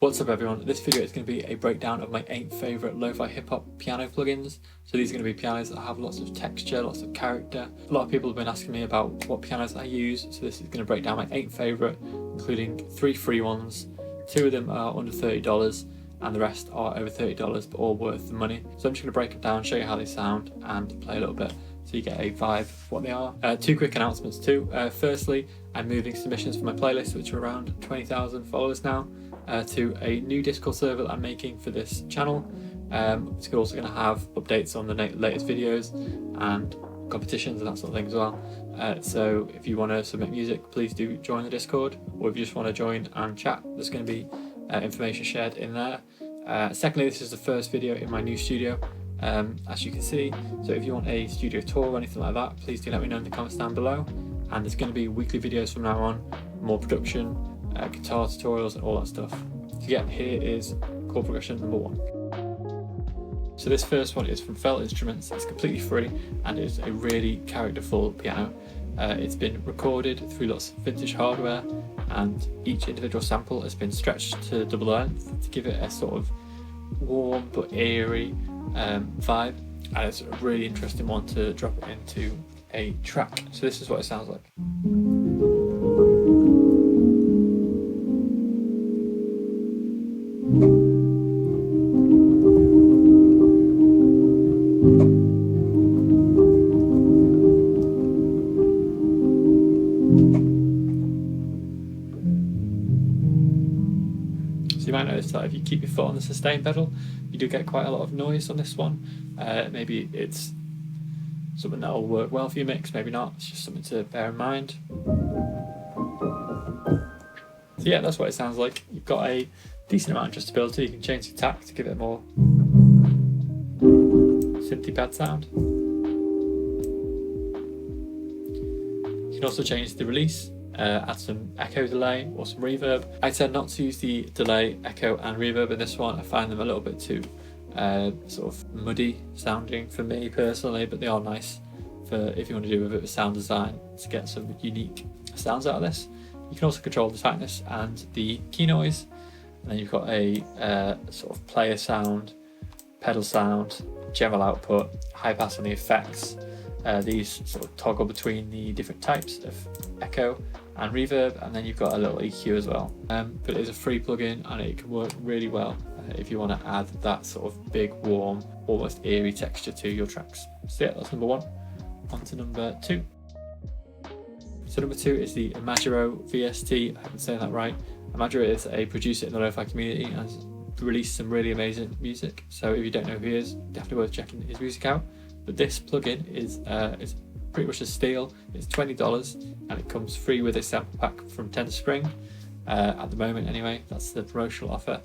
What's up everyone, this video is going to be a breakdown of my 8 favourite Lofi Hip Hop piano plugins. So these are going to be pianos that have lots of texture, lots of character. A lot of people have been asking me about what pianos I use, so this is going to break down my 8 favourite, including 3 free ones. 2 of them are under $30 and the rest are over $30 but all worth the money. So I'm just going to break them down, show you how they sound and play a little bit so you get a vibe of what they are. 2 quick announcements too. Firstly, I'm moving submissions for my playlist, which are around 20,000 followers now, to a new Discord server that I'm making for this channel. It's also going to have updates on the latest videos and competitions and that sort of thing as well. So if you want to submit music, please do join the Discord, or if you just want to join and chat, there's going to be information shared in there. Secondly, this is the first video in my new studio, as you can see. So if you want a studio tour or anything like that, please do let me know in the comments down below. And there's going to be weekly videos from now on, more production, guitar tutorials and all that stuff. So yeah, here is chord progression number 1. So this first one is from Felt Instruments. It's completely free and it's a really characterful piano. It's been recorded through lots of vintage hardware, and each individual sample has been stretched to double length to give it a sort of warm but eerie vibe, and it's a really interesting one to drop it into a track. So this is what it sounds like. So you might notice that if you keep your foot on the sustain pedal, you do get quite a lot of noise on this one. Maybe it's something that will work well for your mix, maybe not. It's just something to bear in mind. So yeah, that's what it sounds like. You've got a decent amount of adjustability. You can change the attack to give it a more synthy pad sound. You can also change the release, add some echo delay or some reverb. I tend not to use the delay, echo and reverb in this one. I find them a little bit too sort of muddy sounding for me personally, but they are nice for if you want to do a bit of sound design to get some unique sounds out of this. You can also control the tightness and the key noise, and then you've got a sort of player sound, pedal sound, general output, high pass on the effects. These sort of toggle between the different types of echo and reverb, and then you've got a little EQ as well. But it is a free plugin and it can work really well if you want to add that sort of big, warm, almost eerie texture to your tracks. So yeah, that's number 1. On to number 2. So number 2 is the Majoro VST. I haven't said that right. Majoro is a producer in the lo-fi community and has released some really amazing music. So if you don't know who he is, definitely worth checking his music out. But this plugin is pretty much a steal. It's $20 and it comes free with a sample pack from 10 Spring at the moment anyway. That's the promotional offer.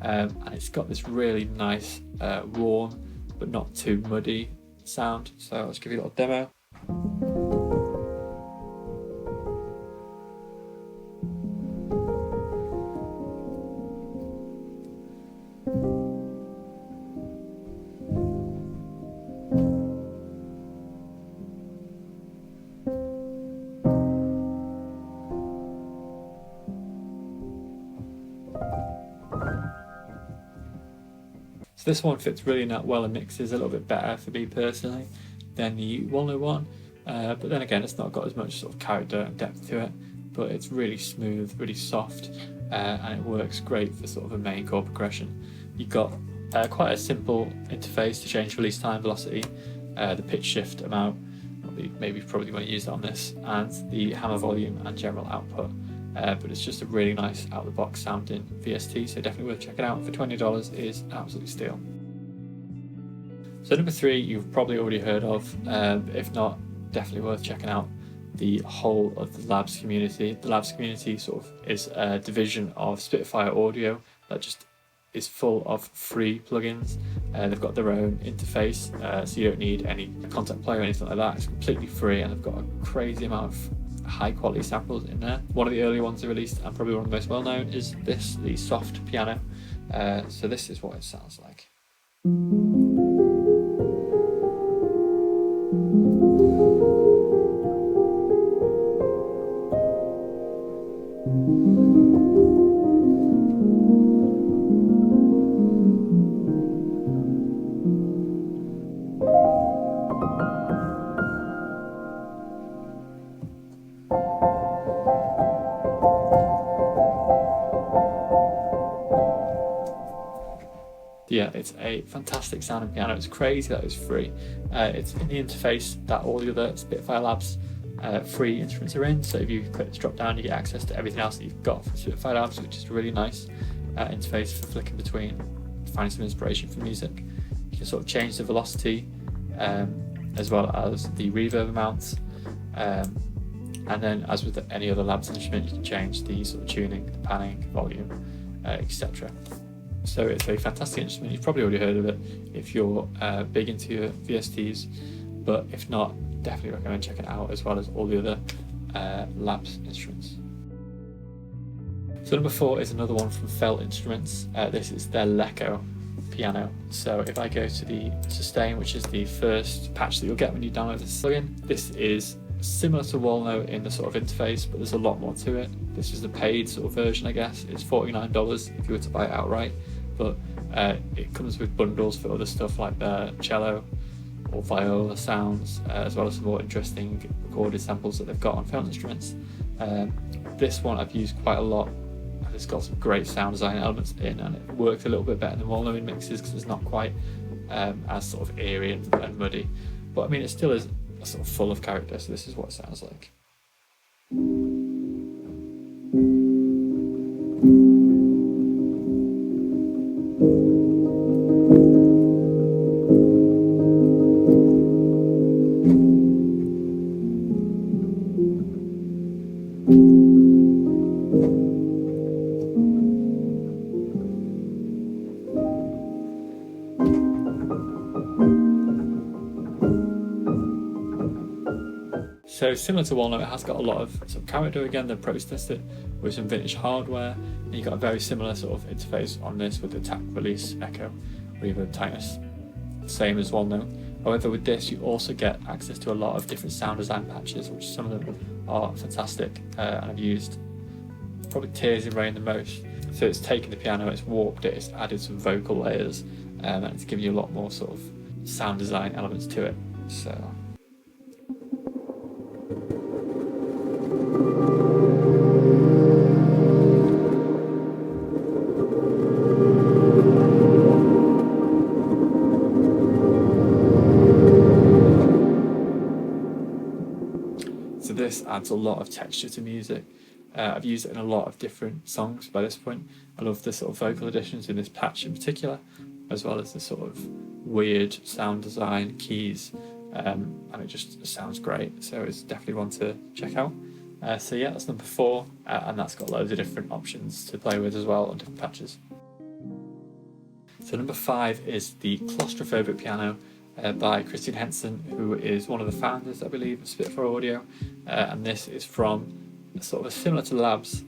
And it's got this really nice warm but not too muddy sound. So I'll just give you a little demo. So this one fits really well and mixes a little bit better for me personally than the Walno one, but then again it's not got as much sort of character and depth to it, but it's really smooth, really soft, and it works great for sort of a main chord progression. You've got quite a simple interface to change release time, velocity, the pitch shift amount, maybe probably want to use that on this, and the hammer volume and general output. But it's just a really nice out-of-the-box sounding VST, so definitely worth checking out. For $20 is an absolute steal. So number 3 you've probably already heard of, if not, definitely worth checking out the whole of the Labs community. The Labs community sort of is a division of Spitfire Audio that just is full of free plugins. They've got their own interface, so you don't need any content player or anything like that. It's completely free and they've got a crazy amount of high quality samples in there. One of the early ones they released, and probably one of the most well known, is this, the soft piano. So this is what it sounds like. Yeah, it's a fantastic sounding piano. It's crazy that it's free. It's in the interface that all the other Spitfire Labs free instruments are in. So if you click this drop down, you get access to everything else that you've got from Spitfire Labs, which is a really nice interface for flicking between, finding some inspiration for music. You can sort of change the velocity as well as the reverb amounts. And then, as with any other Labs instrument, you can change the sort of tuning, the panning, volume, etc. So it's a fantastic instrument. You've probably already heard of it if you're big into your VSTs, but if not, definitely recommend checking it out, as well as all the other Labs instruments. So number 4 is another one from Felt Instruments. This is their Lecco piano. So if I go to the sustain, which is the first patch that you'll get when you download this plugin, this is similar to Walnote in the sort of interface, but there's a lot more to it. This is the paid sort of version, I guess. It's $49 if you were to buy it outright, but it comes with bundles for other stuff like the cello or viola sounds, as well as some more interesting recorded samples that they've got on Felt Instruments. This one I've used quite a lot, and it's got some great sound design elements in, and it works a little bit better than Walnote in mixes because it's not quite as sort of eerie and muddy, but I mean it still is sort of full of character. So this is what it sounds like. So similar to Walnut, it has got a lot of sort of character. Again, they've processed it with some vintage hardware, and you've got a very similar sort of interface on this with the tap release, echo, reverb, tightness, same as Walnut. However, with this you also get access to a lot of different sound design patches, which some of them are fantastic, and I've used probably Tears in Rain the most. So it's taken the piano, it's warped it, it's added some vocal layers, and it's given you a lot more sort of sound design elements to it. So this adds a lot of texture to music. I've used it in a lot of different songs by this point. I love the sort of vocal additions in this patch in particular, as well as the sort of weird sound design, keys, and it just sounds great. So it's definitely one to check out. So yeah, that's number 4, and that's got loads of different options to play with as well on different patches. So number 5 is the Claustrophobic Piano by Christian Henson, who is one of the founders, I believe, of Spitfire Audio, and this is from sort of a similar to Labs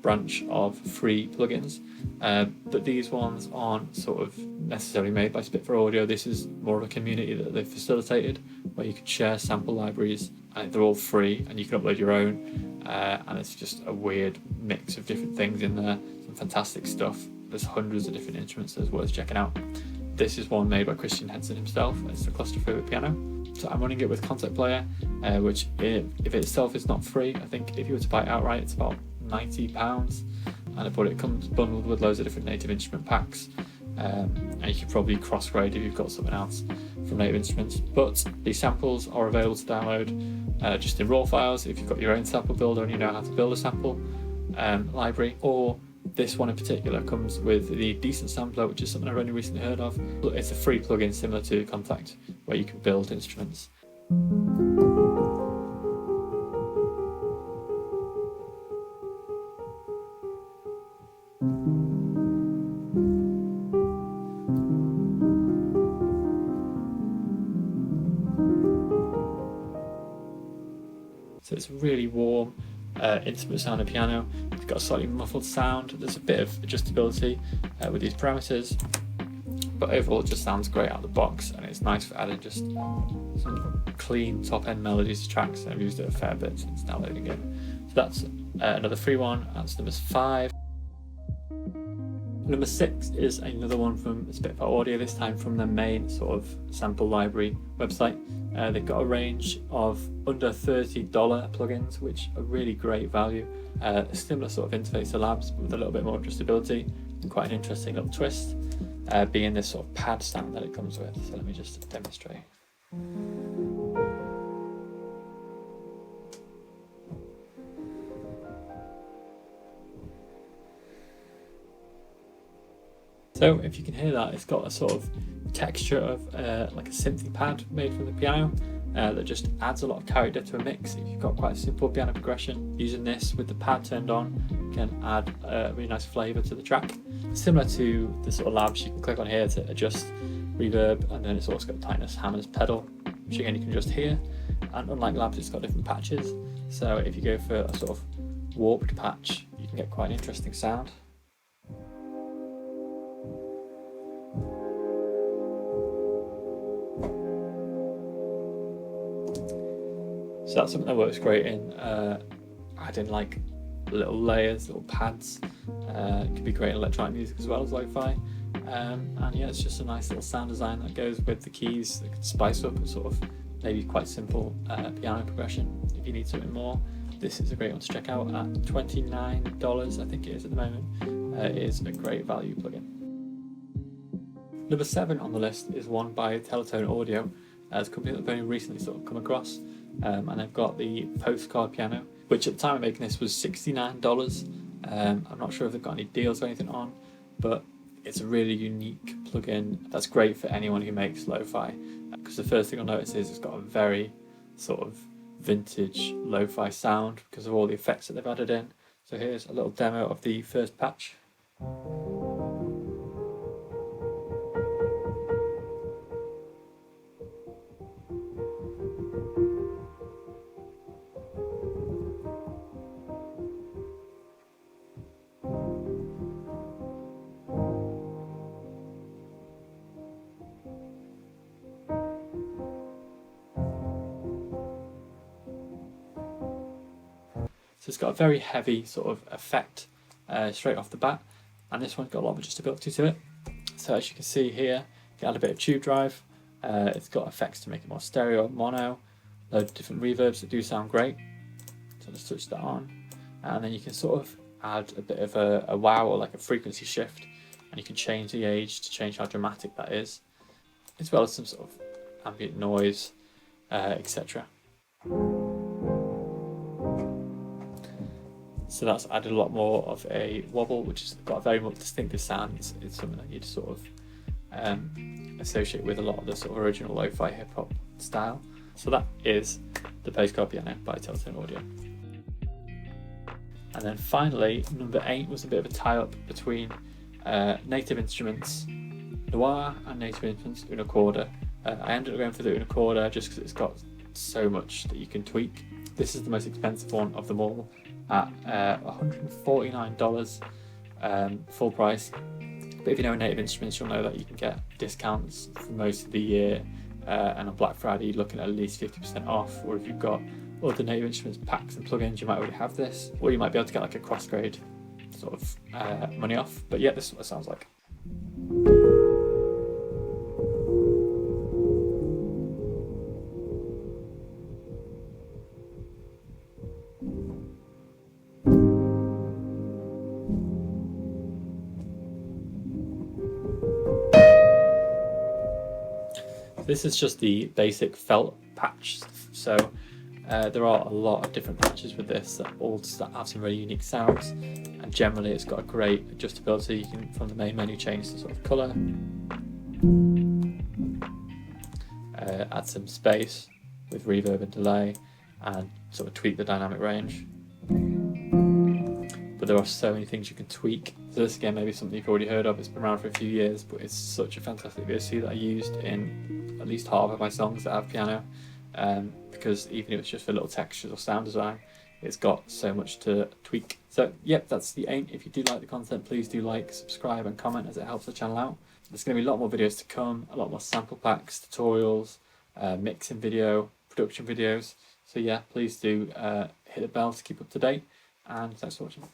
branch of free plugins, but these ones aren't sort of necessarily made by Spitfire Audio. This is more of a community that they've facilitated, where you can share sample libraries, and they're all free, and you can upload your own, and it's just a weird mix of different things in there, some fantastic stuff. There's hundreds of different instruments that's worth checking out. This is one made by Christian Henson himself. It's the Claustrophobic Piano. So I'm running it with Concept Player, which if itself is not free, I think if you were to buy it outright, it's about £90. But it comes bundled with loads of different native instrument packs, and you could probably cross-grade if you've got something else from native instruments. But these samples are available to download just in raw files if you've got your own sample builder and you know how to build a sample library, or this one in particular comes with the Decent Sampler, which is something I've only recently heard of. It's a free plugin similar to Contact, where you can build instruments. So it's a really warm, intimate sounding piano. It's got a slightly muffled sound. There's a bit of adjustability with these parameters, but overall it just sounds great out of the box, and it's nice for adding just some clean top end melodies to tracks. I've used it a fair bit since downloading it. So that's another free one. That's number 5. Number 6 is another one from Spitfire Audio, this time from their main sort of sample library website. They've got a range of under $30 plugins, which are really great value. A similar sort of interface to Labs, but with a little bit more adjustability. quite an interesting little twist, being this sort of pad sound that it comes with. So let me just demonstrate. So if you can hear that, it's got a sort of texture of like a synthy pad made from the piano that just adds a lot of character to a mix. If you've got quite a simple piano progression, using this with the pad turned on can add a really nice flavour to the track. Similar to the sort of labs, you can click on here to adjust reverb, and then it's also got tightness, hammers, pedal, which again you can adjust here. And unlike labs, it's got different patches. So if you go for a sort of warped patch, you can get quite an interesting sound. So that's something that works great in adding like little layers, little pads. It can be great in electronic music as well as lo-fi. And yeah, it's just a nice little sound design that goes with the keys that could spice up a sort of maybe quite simple piano progression. If you need something more, this is a great one to check out at $29, I think it is at the moment. It is a great value plugin. Number 7 on the list is one by Teletone Audio. It's a company that I've only recently sort of come across. And they've got the Postcard Piano, which at the time of making this was $69. I'm not sure if they've got any deals or anything on, but it's a really unique plugin that's great for anyone who makes lo-fi, because the first thing I'll notice is it's got a very sort of vintage lo-fi sound because of all the effects that they've added in. So here's a little demo of the first patch. So it's got a very heavy sort of effect straight off the bat, and this one's got a lot of adjustability to it. So as you can see here, you can add a bit of tube drive. It's got effects to make it more stereo, mono, loads of different reverbs that do sound great. So let's switch that on, and then you can sort of add a bit of a wow or like a frequency shift, and you can change the age to change how dramatic that is, as well as some sort of ambient noise, etc. So that's added a lot more of a wobble, which has got a very much distinctive sound. It's something that you'd sort of associate with a lot of the sort of original lo-fi hip hop style. So that is the Postcard Piano by Teletone Audio. And then finally, number 8 was a bit of a tie-up between Native Instruments Noir and Native Instruments Unicorda. I ended up going for the Unicorda just because it's got so much that you can tweak. This is the most expensive one of them all at $149 full price. But if you know Native Instruments, you'll know that you can get discounts for most of the year, and on Black Friday you're looking at least 50% off, or if you've got other Native Instruments packs and plugins, you might already have this, or you might be able to get like a cross-grade sort of money off. But yeah, this is what it sounds like. This is just the basic felt patch. So there are a lot of different patches with this that all have some really unique sounds, and generally it's got a great adjustability. You can, from the main menu, change the sort of colour, add some space with reverb and delay, and sort of tweak the dynamic range. But there are so many things you can tweak. So this again, maybe something you've already heard of. It's been around for a few years, but it's such a fantastic VST that I used in at least half of my songs that have piano, because even if it's just for little textures or sound design, it's got so much to tweak. So yep, that's the aim. If you do like the content, please do like, subscribe and comment, as it helps the channel out. There's going to be a lot more videos to come, a lot more sample packs, tutorials, mixing video, production videos. So yeah, please do hit the bell to keep up to date, and thanks for watching.